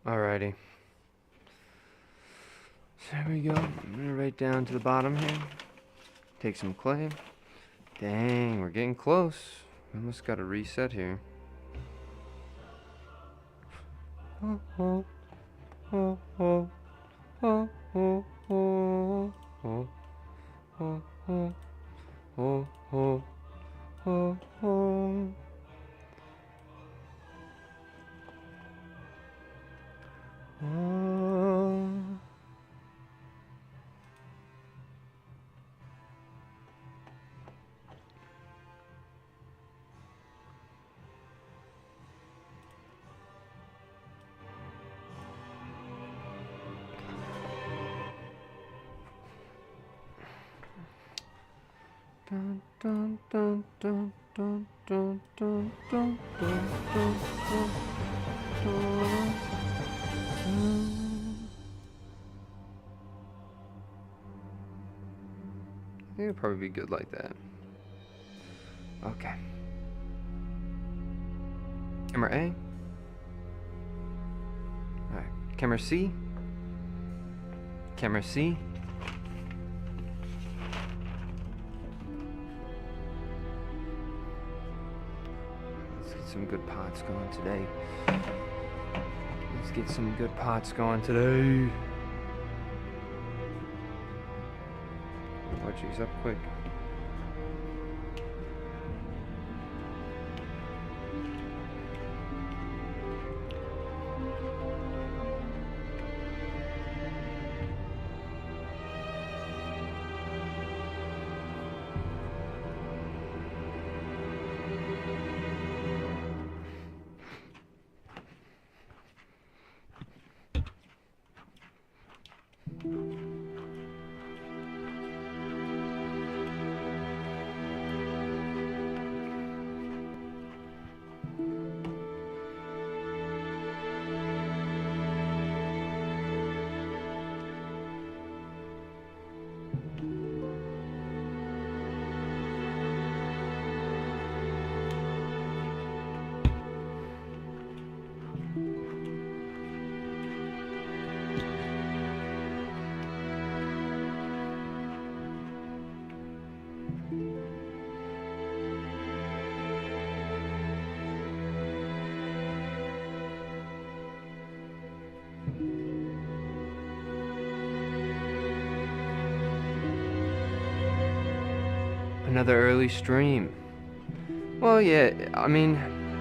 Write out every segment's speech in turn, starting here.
Alrighty. So here we go. I'm gonna right down to the bottom here. Take some clay. Dang, we're getting close. We almost got a reset here. Oh, oh, oh, oh, oh, oh, oh, oh, oh, oh, oh, oh, oh, oh. Dun, dun, dun, dun, dun, dun, dun, dun, dun, dun, dun, dun. I think it'd probably be good like that. Okay. Camera A. Alright. Camera C. Camera C. Let's get some good pots going today. Let's get some good pots going today. Oh, geez, up quick. Another early stream. Well, yeah, I mean,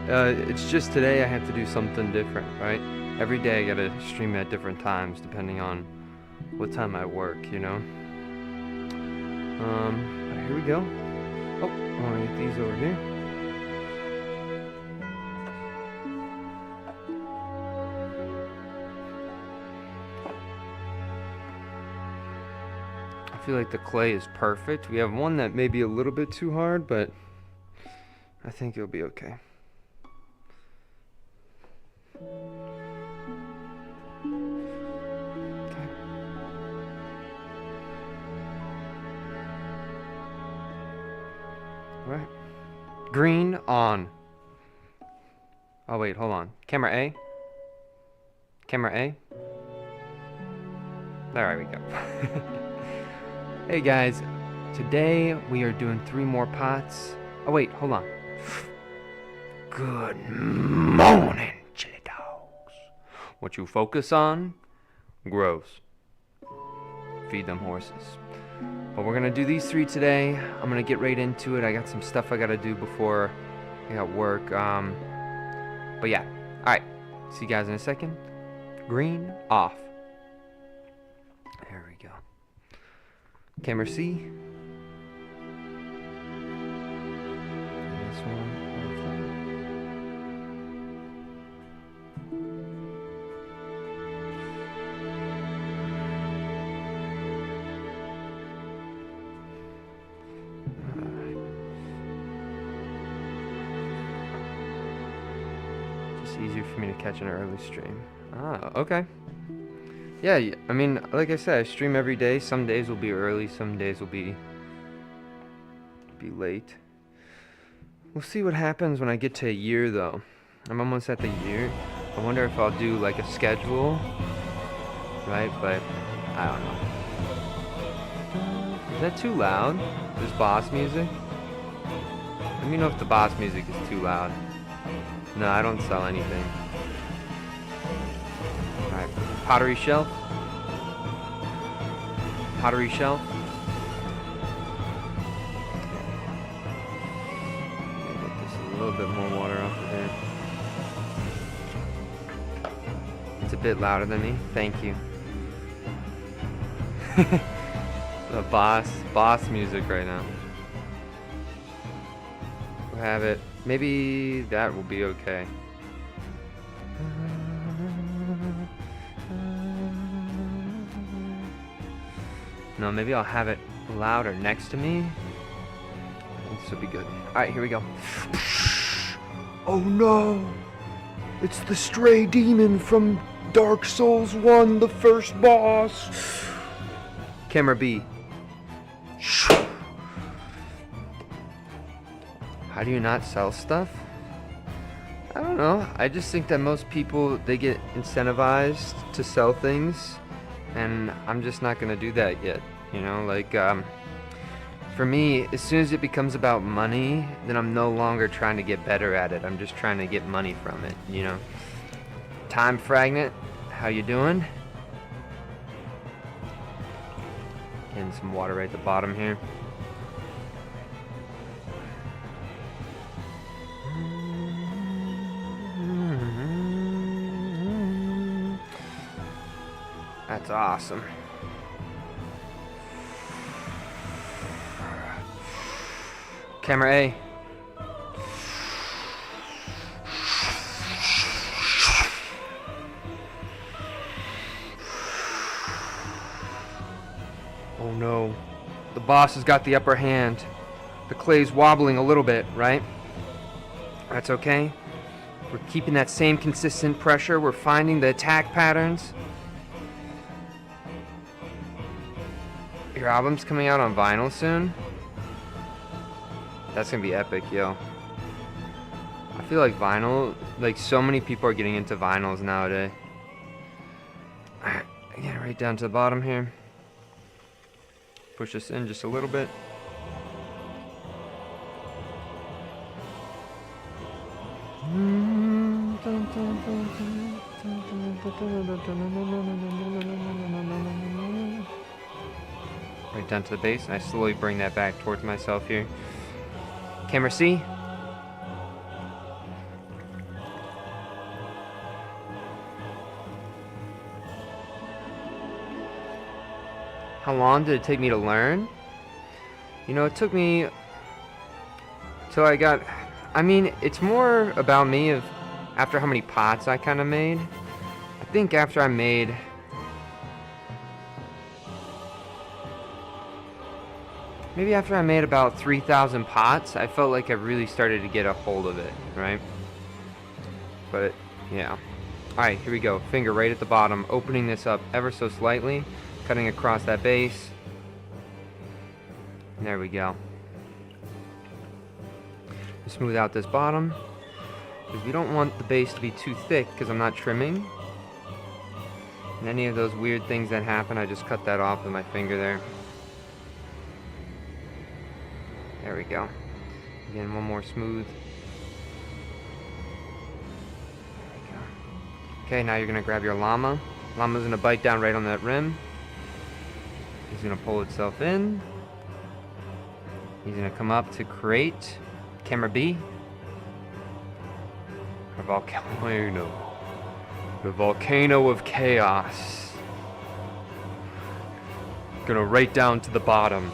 it's just today I have to do something different, right? Every day I gotta stream at different times depending on what time I work, you know? Here we go. Oh, I wanna get these over here. I feel like the clay is perfect. We have one that may be a little bit too hard, but I think it'll be okay. Right. Green on. Oh wait, hold on. Camera A. Camera A. There we go. Hey guys, today we are doing 3 more pots. Oh wait, hold on. Good morning, chili dogs. What you focus on grows. Feed them horses. But we're gonna do these 3 today. I'm gonna get right into it. I got some stuff I gotta do before I got work. But yeah, all right. See you guys in a second. Green off. There we go. Camera C. And this one. Easier for me to catch an early stream. Ah, okay. Yeah, I mean, like I said, I stream every day. Some days will be early, some days will be late. We'll see what happens when I get to a year, though. I'm almost at the year. I wonder if I'll do like a schedule, right? But I don't know. Is that too loud? This boss music? Let me know if the boss music is too loud. No, I don't sell anything. Alright, pottery shelf. Pottery shelf. Get this a little bit more water off of there. It's a bit louder than me. Thank you. The boss music right now. We'll have it. Maybe that will be okay. No, maybe I'll have it louder next to me. This will be good. Alright, here we go. Oh no! It's the stray demon from Dark Souls 1, the first boss! Camera B. How do you not sell stuff? I don't know. I just think that most people, they get incentivized to sell things, and I'm just not gonna do that yet. You know, like, for me, as soon as it becomes about money, then I'm no longer trying to get better at it. I'm just trying to get money from it, you know? Time Fragment, how you doing? Getting some water right at the bottom here. That's awesome. Camera A. Oh no. The boss has got the upper hand. The clay's wobbling a little bit, right? That's okay. We're keeping that same consistent pressure. We're finding the attack patterns. Your album's coming out on vinyl soon? That's gonna be epic, yo. I feel like vinyl, like so many people are getting into vinyls nowadays. Alright, again, right down to the bottom here. Push this in just a little bit. Right down to the base, and I slowly bring that back towards myself here. Camera C. How long did it take me to learn? You know, it took me till I got, I mean, it's more about me of after how many pots I kind of made. I think after I made maybe after I made about 3,000 pots, I felt like I really started to get a hold of it, right? But, yeah. Alright, here we go. Finger right at the bottom, opening this up ever so slightly, cutting across that base. And there we go. Smooth out this bottom, because we don't want the base to be too thick, because I'm not trimming. And any of those weird things that happen, I just cut that off with my finger there. There we go. Again, one more smooth. There we go. Okay, now you're gonna grab your llama. Llama's gonna bite down right on that rim. He's gonna pull itself in. He's gonna come up to create camera B. A volcano. The volcano of chaos. Gonna right down to the bottom.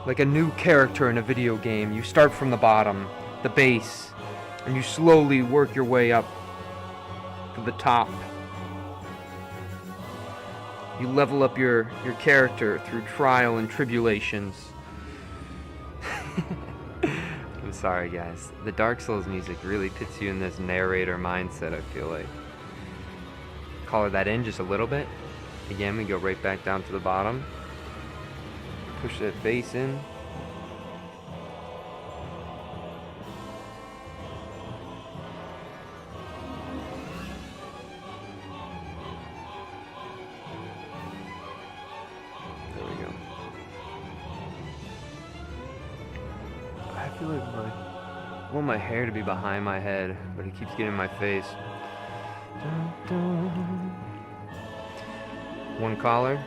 Like a new character in a video game, you start from the bottom, the base, and you slowly work your way up to the top. You level up your character through trial and tribulations. I'm sorry, guys. The Dark Souls music really puts you in this narrator mindset, I feel like. Color that in just a little bit. Again, we go right back down to the bottom. Push that base in. feel like I want my hair to be behind my head, but it keeps getting in my face. Dun, dun. One collar.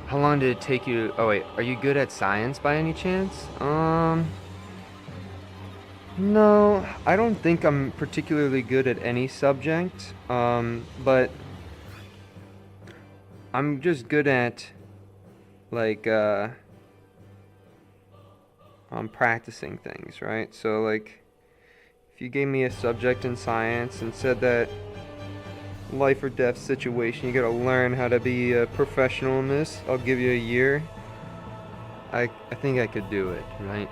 How long did it take you? Oh wait, are you good at science by any chance? No, I don't think I'm particularly good at any subject. But I'm just good at like practicing things, right? So like if you gave me a subject in science and said that life or death situation, you gotta learn how to be a professional in this, I'll give you a year. I think I could do it, right?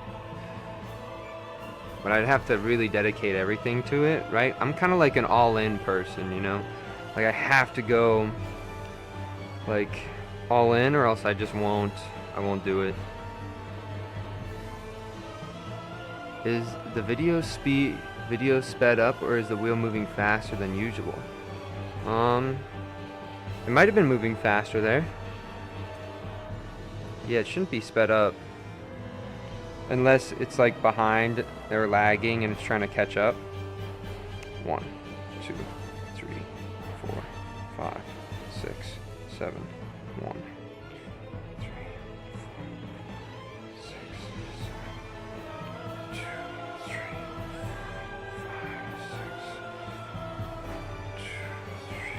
But I'd have to really dedicate everything to it, right? I'm kind of like an all-in person, you know? Like I have to go like all in or else I won't do it. Is the video sped up or is the wheel moving faster than usual? It might have been moving faster there. Yeah, it shouldn't be sped up. Unless it's like behind, they're lagging and it's trying to catch up. 1, 2, 3, 4, 5, 6, 7, 1, 3, 4, 6, 7, 2, 3, 5, 6,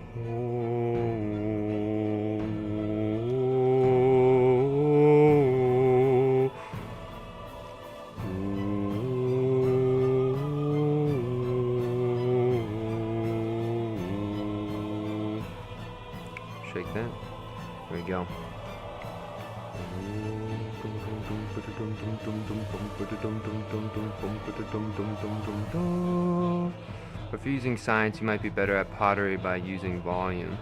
2, 3. Shake that. There we go. If you're using science, you might be better at pottery by using volume.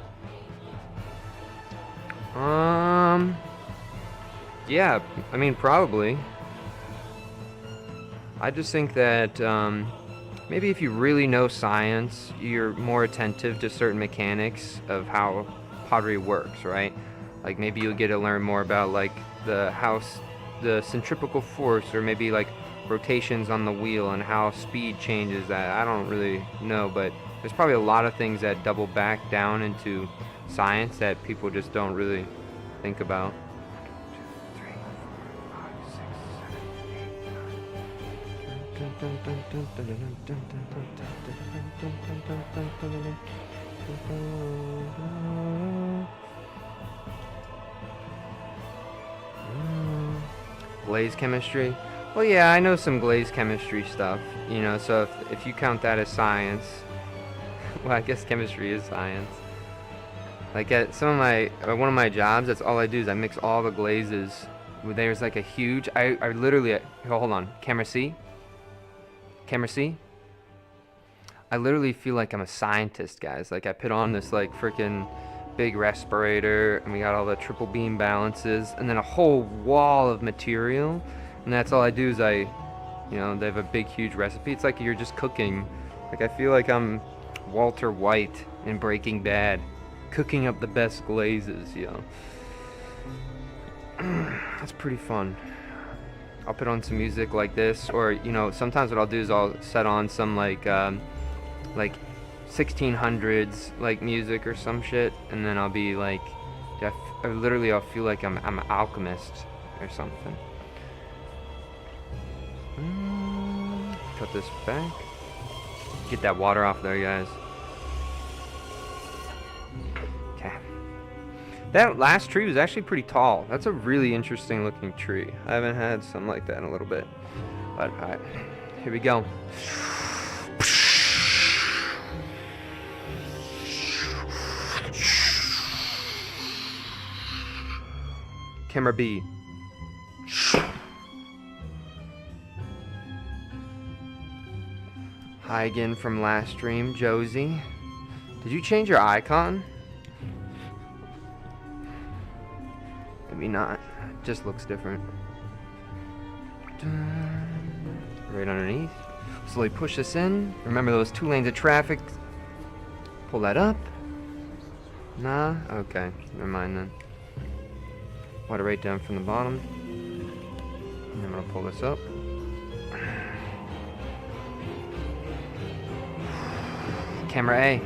Yeah, I mean, probably. I just think that maybe if you really know science, you're more attentive to certain mechanics of how pottery works, right? Like maybe you'll get to learn more about like the centrifugal force, or maybe like rotations on the wheel and how speed changes that. I don't really know, but there's probably a lot of things that double back down into science that people just don't really think about. 1, 2, 3, 4, 5, 6, 7, 8, 9. Glaze chemistry? Well, yeah, I know some glaze chemistry stuff, you know, so if you count that as science, well, I guess chemistry is science. Like at one of my jobs, that's all I do is I mix all the glazes. There's like a huge, I literally, hold on, camera C? Camera C? I literally feel like I'm a scientist, guys. Like I put on this like freaking big respirator, and we got all the triple beam balances, and then a whole wall of material, and that's all I do is they have a big huge recipe. It's like you're just cooking. Like I feel like I'm Walter White in Breaking Bad, cooking up the best glazes, That's pretty fun. I'll put on some music like this, or sometimes what I'll do is I'll set on some like 1600s like music or some shit, and then I'll be like, I'll feel like I'm an alchemist or something. Cut this back. Get that water off there, guys. Okay. That last tree was actually pretty tall. That's a really interesting looking tree. I haven't had something like that in a little bit. But alright, here we go. Camera B. Hi again from last stream, Josie. Did you change your icon? Maybe not. It just looks different. Right underneath. Slowly push this in. Remember those 2 lanes of traffic. Pull that up. Nah? Okay. Never mind then. Water right down from the bottom. And I'm gonna pull this up. Camera A.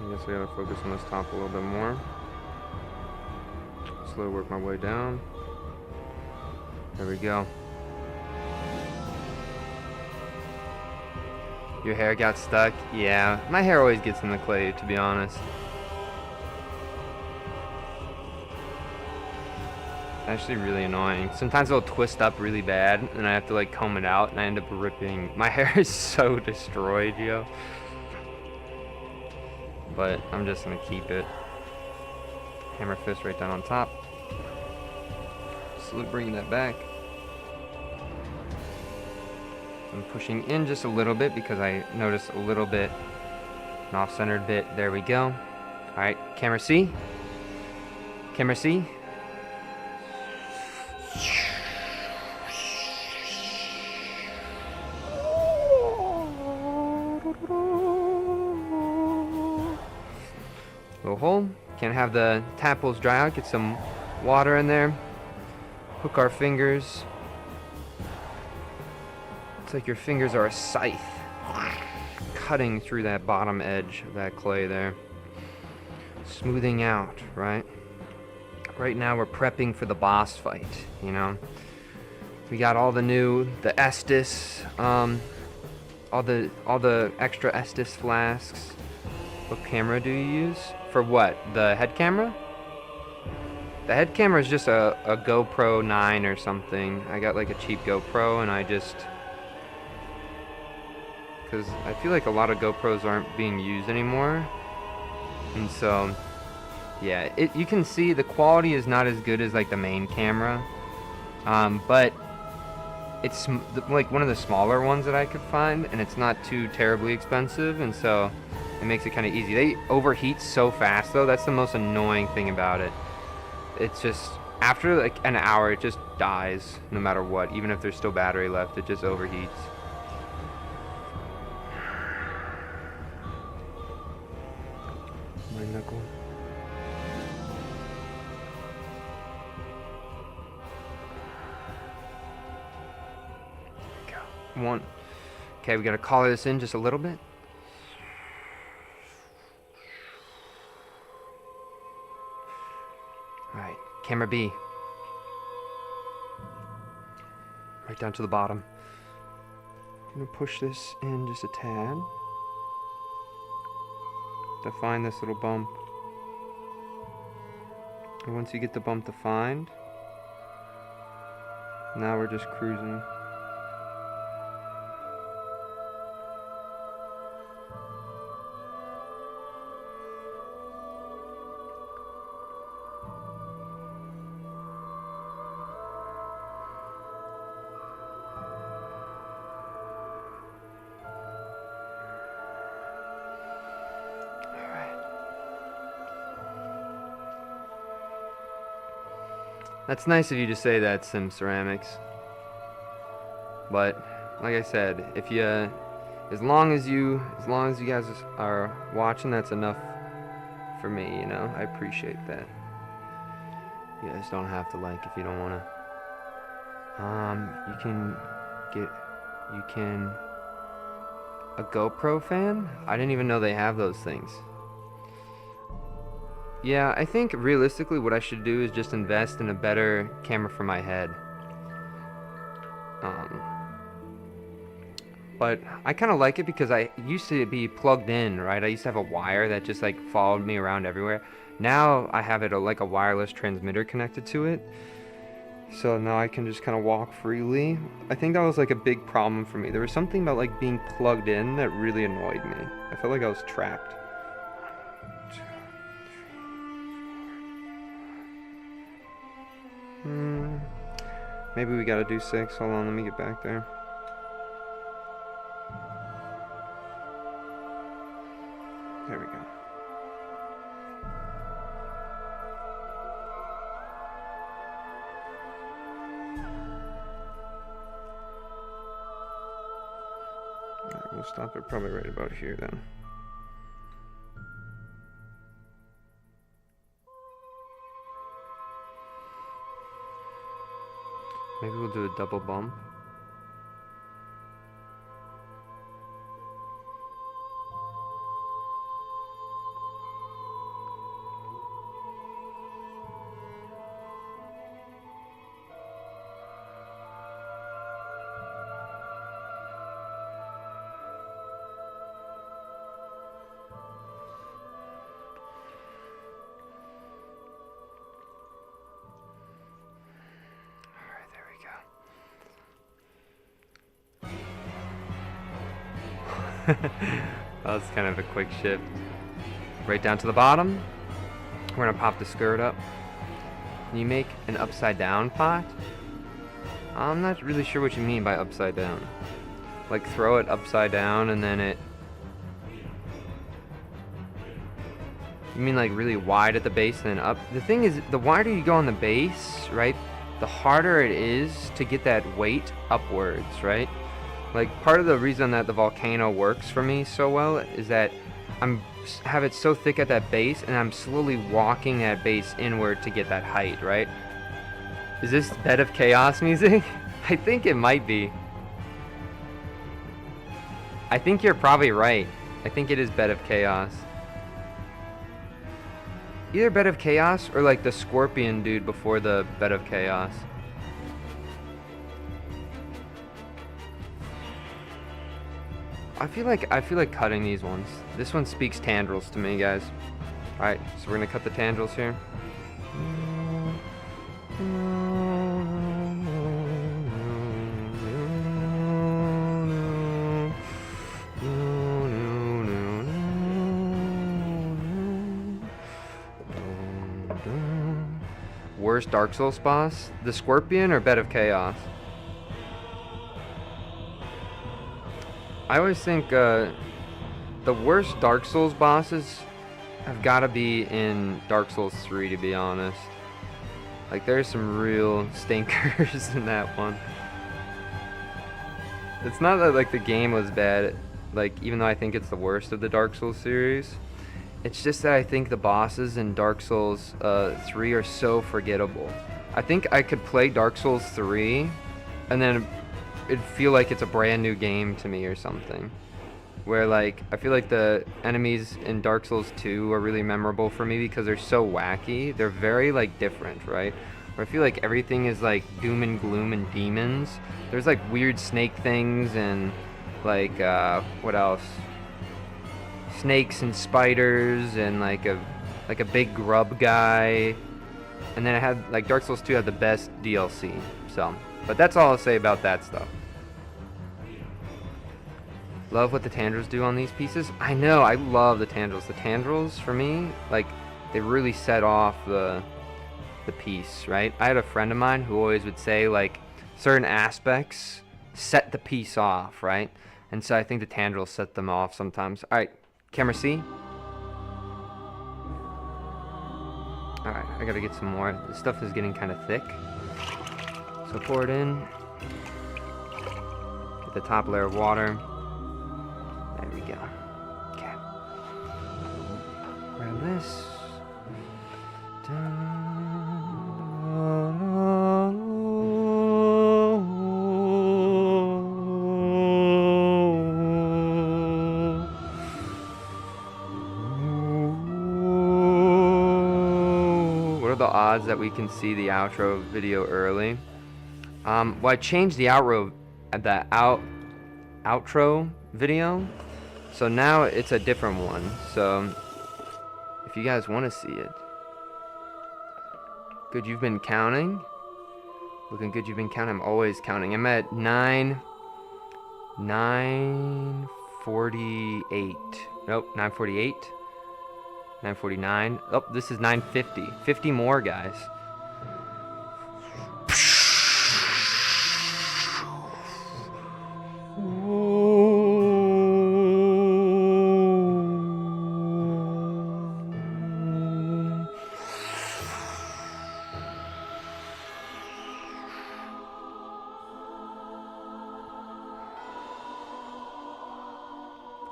I guess I gotta focus on this top a little bit more. Slowly work my way down. There we go. Your hair got stuck? Yeah, my hair always gets in the clay, to be honest. It's actually really annoying. Sometimes it'll twist up really bad, and I have to like comb it out, and I end up ripping. My hair is so destroyed, yo. But I'm just gonna keep it. Hammer fist right down on top. Slowly bringing that back. I'm pushing in just a little bit because I noticed a little bit an off-centered bit. There we go. All right, camera C. Camera C. Little hole. Can't have the tadpoles dry out. Get some water in there. Hook our fingers. It's like your fingers are a scythe, cutting through that bottom edge of that clay there. Smoothing out, right? Right now we're prepping for the boss fight, you know? We got all the Estus, all the extra Estus flasks. What camera do you use? For what? The head camera? The head camera is just a GoPro 9 or something. I got like a cheap GoPro and I just... because I feel like a lot of GoPros aren't being used anymore. And so, yeah, you can see the quality is not as good as like the main camera. But it's like one of the smaller ones that I could find, and it's not too terribly expensive, and so it makes it kind of easy. They overheat so fast though. That's the most annoying thing about it. It's just, after like an hour, it just dies no matter what. Even if there's still battery left, it just overheats. My knuckle. There we go. One. Okay, we gotta collar this in just a little bit. Alright, camera B. Right down to the bottom. I'm gonna push this in just a tad. Define this little bump. And once you get the bump defined, now we're just cruising. That's nice of you to say that, Sim Ceramics. But like I said, if you, as long as you guys are watching, that's enough for me. You know, I appreciate that. You guys don't have to like if you don't wanna. You can a GoPro fan? I didn't even know they have those things. Yeah, I think realistically what I should do is just invest in a better camera for my head. Um, but I kind of like it because I used to be plugged in, right? I used to have a wire that just like followed me around everywhere. Now I have it like a wireless transmitter connected to it. So now I can just kind of walk freely. I think that was like a big problem for me. There was something about like being plugged in that really annoyed me. I felt like I was trapped. Maybe we gotta do 6. Hold on, let me get back there. There we go. Alright, we'll stop it probably right about here then. Maybe we'll do a double bump. That was kind of a quick shift. Right down to the bottom. We're gonna pop the skirt up. You make an upside down pot? I'm not really sure what you mean by upside down. Like throw it upside down and then it... You mean like really wide at the base and then up? The thing is, the wider you go on the base, right, the harder it is to get that weight upwards, right? Like part of the reason that the volcano works for me so well is that have it so thick at that base and I'm slowly walking that base inward to get that height, right? Is this Bed of Chaos music? I think it might be. I think you're probably right. I think it is Bed of Chaos. Either Bed of Chaos or like the Scorpion dude before the Bed of Chaos. I feel like cutting these ones. This one speaks tendrils to me, guys. Alright, so we're gonna cut the tendrils here. Worst Dark Souls boss? The Scorpion or Bed of Chaos? I always think the worst Dark Souls bosses have got to be in Dark Souls 3, to be honest. Like, there's some real stinkers in that one. It's not that, like, the game was bad, like, even though I think it's the worst of the Dark Souls series. It's just that I think the bosses in Dark Souls 3 are so forgettable. I think I could play Dark Souls 3 and then it'd feel like it's a brand new game to me or something. Where like I feel like the enemies in Dark Souls 2 are really memorable for me because they're so wacky. They're very like different, right? Where I feel like everything is like doom and gloom and demons. There's like weird snake things and like what else? Snakes and spiders and like a big grub guy. And then it had like Dark Souls 2 had the best DLC. So, but that's all I'll say about that stuff. Love what the tendrils do on these pieces. I know, I love the tendrils. The tendrils, for me, like, they really set off the piece, right? I had a friend of mine who always would say, like, certain aspects set the piece off, right? And so I think the tendrils set them off sometimes. Alright, camera C. Alright, I gotta get some more. This stuff is getting kind of thick. So pour it in. Get the top layer of water. There we go. Okay. Grab this. the odds that we can see the outro video early? Well, I changed the outro video, so now it's a different one. So if you guys want to see it, good, you've been counting. Looking good, you've been counting. I'm always counting. I'm at 9:48. Nope, 9:48. 9:49. Oh, this is 9:50. 50 more, guys.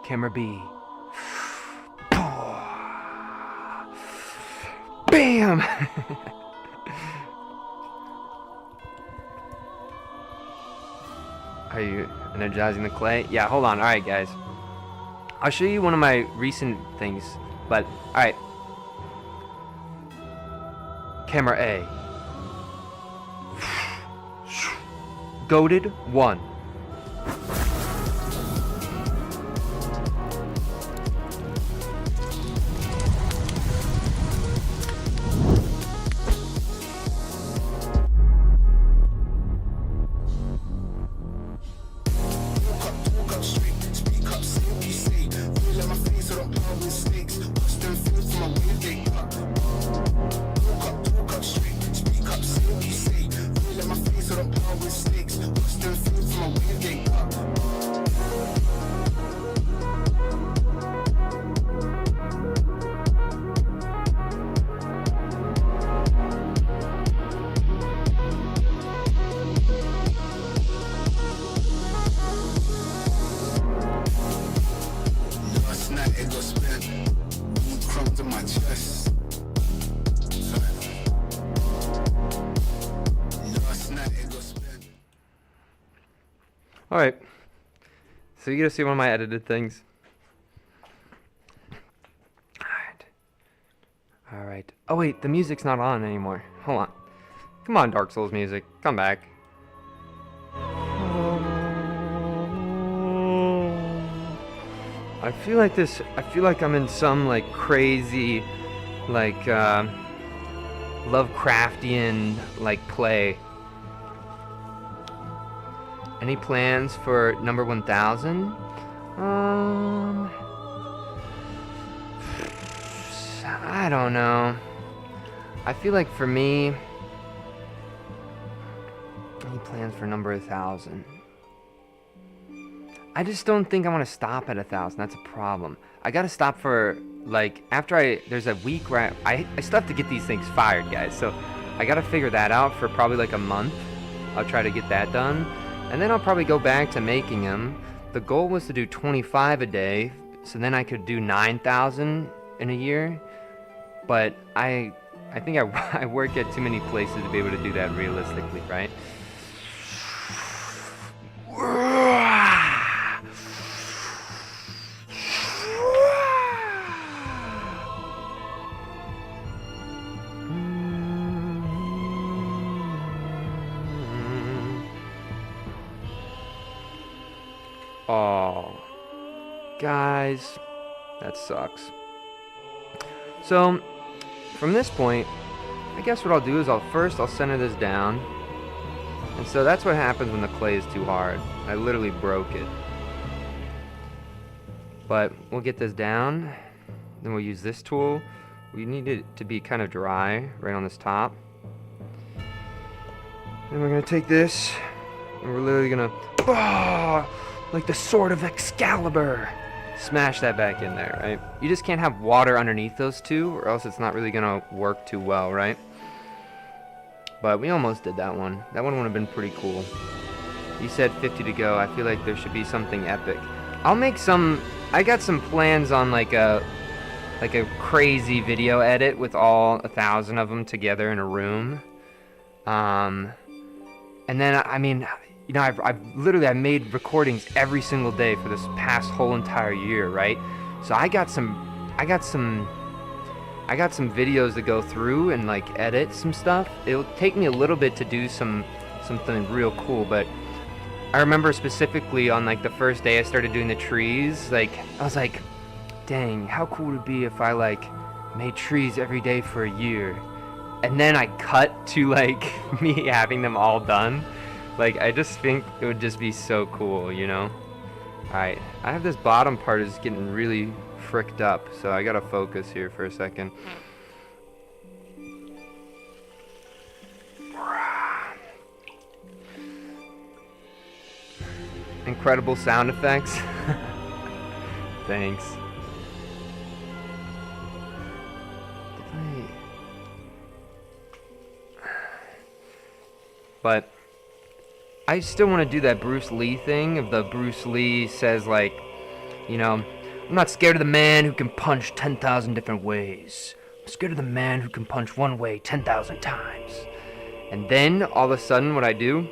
Camera B. Bam! Are you energizing the clay? Yeah, hold on. Alright, guys. I'll show you one of my recent things. But, alright. Camera A. Goated 1. Alright, so you get to see one of my edited things. Alright. Oh wait, the music's not on anymore. Hold on. Come on, Dark Souls music. Come back. I feel like I'm in some like crazy, like Lovecraftian like play. Any plans for number 1000? I don't know. I feel like for me, any plans for number 1000? I just don't think I want to stop at 1000. That's a problem. I gotta stop for like there's a week where I still have to get these things fired, guys. So I gotta figure that out for probably like a month. I'll try to get that done. And then I'll probably go back to making them. The goal was to do 25 a day, so then I could do 9,000 in a year. But I think I work at too many places to be able to do that realistically, right? Oh, guys, that sucks. So, from this point, I guess what I'll do is I'll center this down. And so that's what happens when the clay is too hard. I literally broke it. But we'll get this down. Then we'll use this tool. We need it to be kind of dry right on this top. Then we're going to take this and we're literally going to... like the sword of Excalibur. Smash that back in there, right? You just can't have water underneath those two, or else it's not really gonna work too well, right? But we almost did that one. That one would have been pretty cool. You said 50 to go. I feel like there should be something epic. I'll make some... I got some plans on like a crazy video edit with all 1,000 of them together in a room. And then, I mean... You know, I've made recordings every single day for this past whole entire year, right? So I got some I got some videos to go through and like edit some stuff. It'll take me a little bit to do something real cool, but I remember specifically on like the first day I started doing the trees, like I was like, dang, how cool would it be if I like made trees every day for a year? And then I cut to like me having them all done. Like I just think it would just be so cool, you know? Alright, I have this bottom part is getting really fricked up, so I gotta focus here for a second. Incredible sound effects. Thanks. But I still want to do that Bruce Lee thing of the Bruce Lee says like, you know, I'm not scared of the man who can punch 10,000 different ways. I'm scared of the man who can punch one way 10,000 times. And then all of a sudden what I do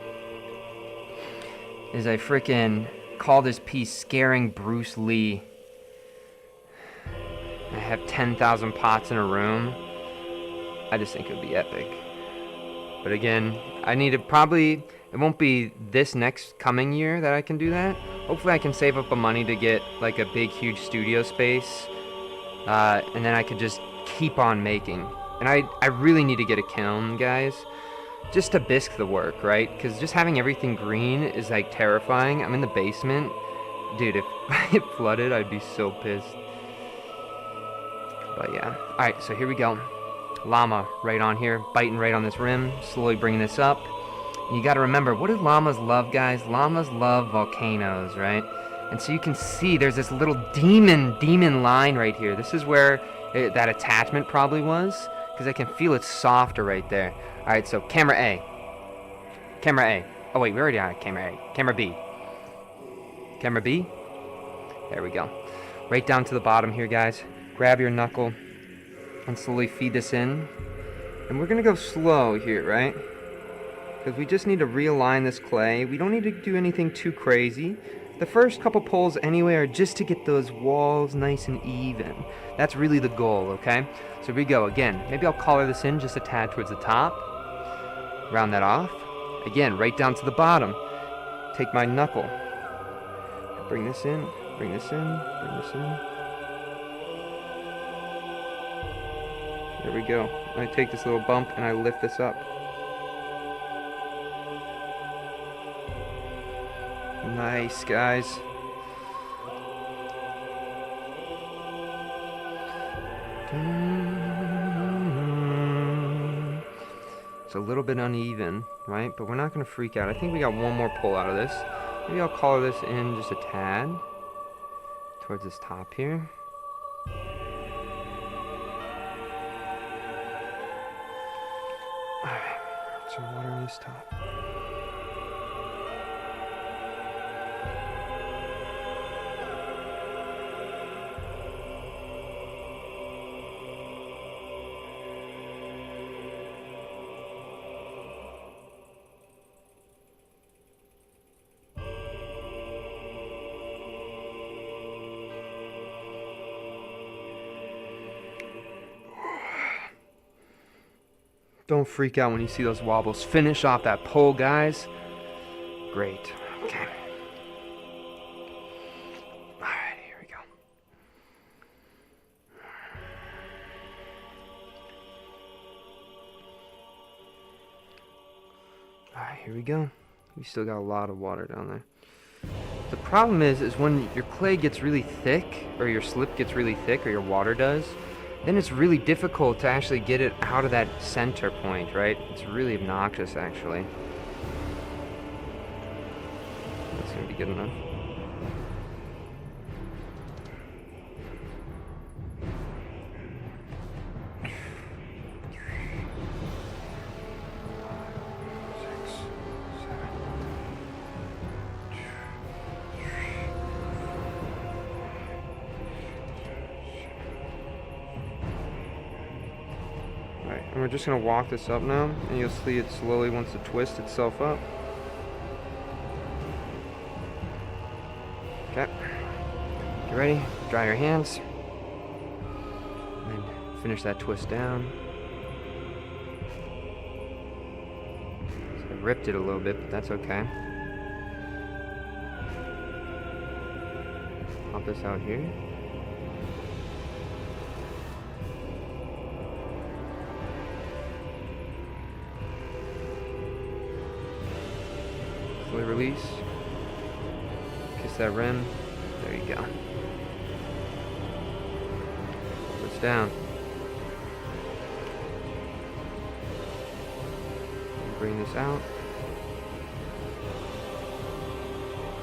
is I freaking call this piece Scaring Bruce Lee. I have 10,000 pots in a room. I just think it would be epic. But again, I need to probably, it won't be this next coming year that I can do that. Hopefully I can save up the money to get like a big huge studio space. And then I could just keep on making. And I really need to get a kiln, guys. Just to bisque the work, right? Because just having everything green is like terrifying. I'm in the basement. Dude, if it flooded, I'd be so pissed. But yeah. Alright, so here we go. Llama right on here, biting right on this rim, slowly bringing this up. And you gotta remember, what do llamas love, guys? Llamas love volcanoes, right? And so you can see there's this little demon line right here. This is where that attachment probably was, because I can feel it softer right there. Alright, so camera A. Camera A. Oh wait, we already had camera A. Camera B. Camera B. There we go. Right down to the bottom here, guys. Grab your knuckle and slowly feed this in. And we're gonna go slow here, right? Because we just need to realign this clay. We don't need to do anything too crazy. The first couple pulls anyway are just to get those walls nice and even. That's really the goal, okay? So here we go again. Maybe I'll color this in just a tad towards the top. Round that off. Again, right down to the bottom. Take my knuckle. Bring this in, bring this in, bring this in. There we go. I take this little bump and I lift this up. Nice, guys. It's a little bit uneven, right? But we're not going to freak out. I think we got one more pull out of this. Maybe I'll color this in just a tad towards this top here. Alright, some water on this top. Don't freak out when you see those wobbles. Finish off that pole, guys. Great. Okay. Alright, here we go. Alright, here we go. We still got a lot of water down there. The problem is when your clay gets really thick, or your slip gets really thick, or your water does, then it's really difficult to actually get it out of that center point, right? It's really obnoxious, actually. That's gonna be good enough. And we're just going to walk this up now, and you'll see it slowly wants to twist itself up. Okay. Get ready. Dry your hands. And Finish that twist down. So I ripped it a little bit, but that's okay. Pop this out here. Fully release. Kiss that rim. There you go. Pull this down. Bring this out.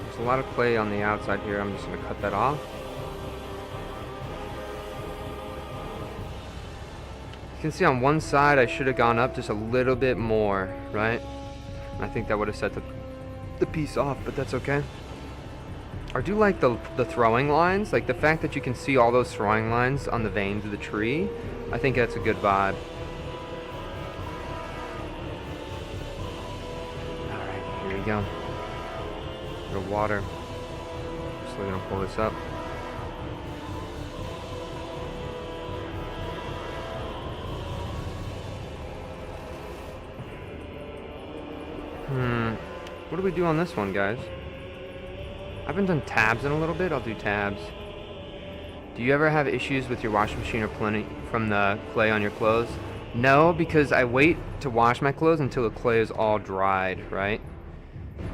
There's a lot of clay on the outside here. I'm just going to cut that off. You can see on one side I should have gone up just a little bit more, right? I think that would have set the piece off, but that's okay. I do like the throwing lines, like the fact that you can see all those throwing lines on the veins of the tree. I think that's a good vibe. Alright, here we go. A little water. Just gonna pull this up. What do we do on this one, guys? I haven't done tabs in a little bit. I'll do tabs. Do you ever have issues with your washing machine or plenty from the clay on your clothes? No, because I wait to wash my clothes until the clay is all dried, right?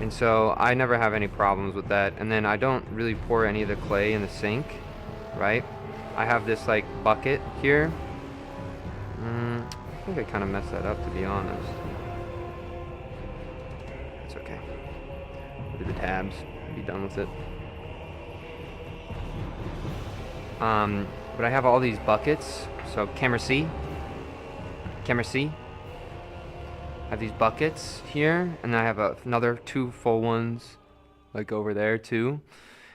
And so I never have any problems with that. And then I don't really pour any of the clay in the sink, right? I have this like bucket here. I think I kind of messed that up, to be honest. It's okay. We'll do the tabs. Be done with it. But I have all these buckets. So camera C. Camera C. I have these buckets here, and I have another 2 full ones, like over there too.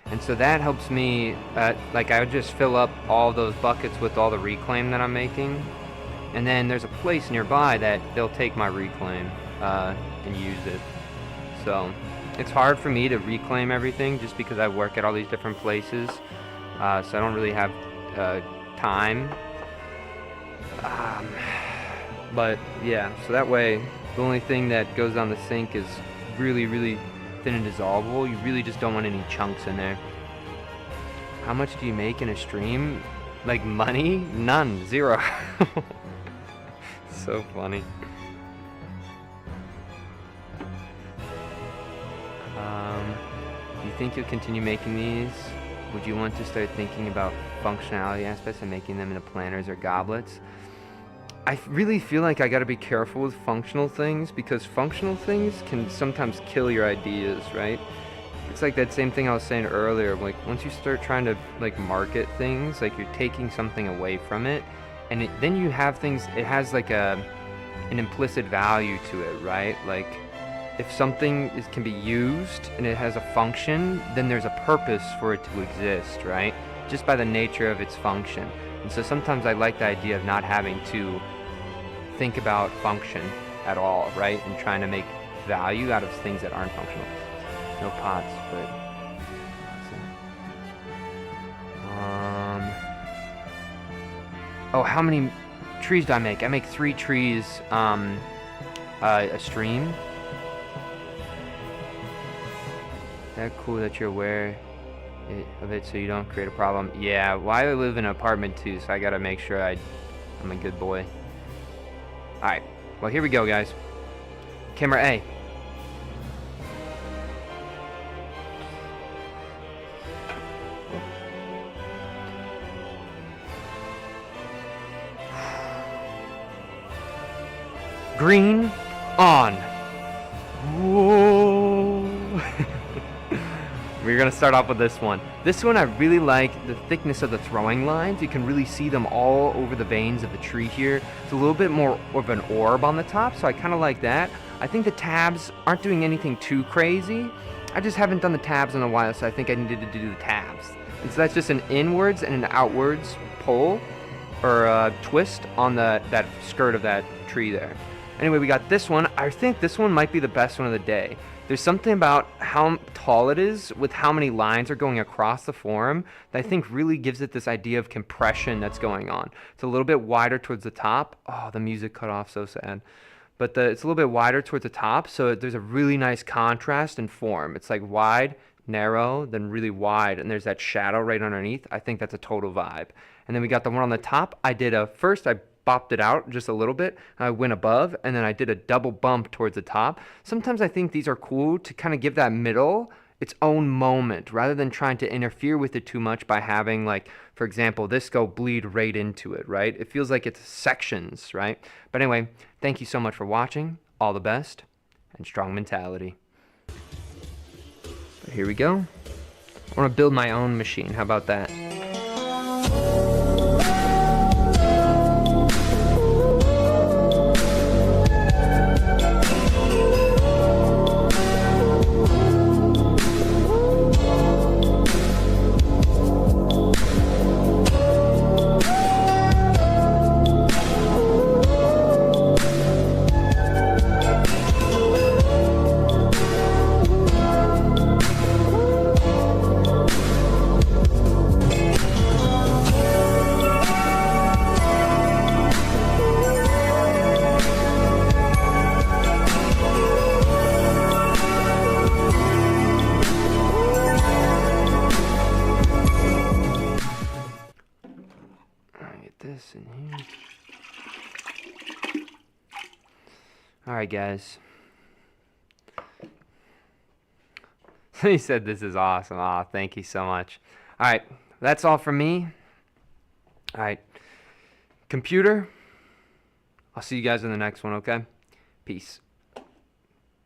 And so that helps me. Like I would just fill up all those buckets with all the reclaim that I'm making, and then there's a place nearby that they'll take my reclaim and use it. So it's hard for me to reclaim everything just because I work at all these different places, so I don't really have time. But yeah, so that way the only thing that goes down the sink is really, really thin and dissolvable. You really just don't want any chunks in there. How much do you make in a stream? Like money? None. Zero. So funny. Do you think you'll continue making these? Would you want to start thinking about functionality aspects and making them into planters or goblets? I really feel like I gotta be careful with functional things, because functional things can sometimes kill your ideas, right? It's like that same thing I was saying earlier, like once you start trying to like market things, like you're taking something away from it, and then you have things, it has like an implicit value to it, right? Like if something can be used and it has a function, then there's a purpose for it to exist, right? Just by the nature of its function. And so sometimes I like the idea of not having to think about function at all, right? And trying to make value out of things that aren't functional. No pots, but... Oh, how many trees do I make? I make 3 trees a stream. That cool that you're aware of it so you don't create a problem. Yeah, well, I live in an apartment too, so I gotta make sure I'm a good boy. Alright, well here we go, guys. Camera A. Green on. Whoa. We're gonna start off with this one. This one I really like the thickness of the throwing lines. You can really see them all over the veins of the tree here. It's a little bit more of an orb on the top, so I kind of like that. I think the tabs aren't doing anything too crazy. I just haven't done the tabs in a while, so I think I needed to do the tabs. And so that's just an inwards and an outwards pull or twist on that skirt of that tree there. Anyway, we got this one. I think this one might be the best one of the day. There's something about how tall it is with how many lines are going across the form that I think really gives it this idea of compression that's going on. It's a little bit wider towards the top. Oh, the music cut off, so sad. But it's a little bit wider towards the top, so there's a really nice contrast in form. It's like wide, narrow, then really wide, and there's that shadow right underneath. I think that's a total vibe. And then we got the one on the top. First I bopped it out just a little bit. I went above, and then I did a double bump towards the top. Sometimes I think these are cool to kind of give that middle its own moment rather than trying to interfere with it too much by having, like, for example, this go bleed right into it, right? It feels like it's sections, right? But anyway, thank you so much for watching. All the best, and strong mentality. But here we go. I want to build my own machine. How about that? This in here. All right, guys. He said this is awesome. Aw, thank you so much. All right, that's all from me. All right, computer. I'll see you guys in the next one, okay? Peace.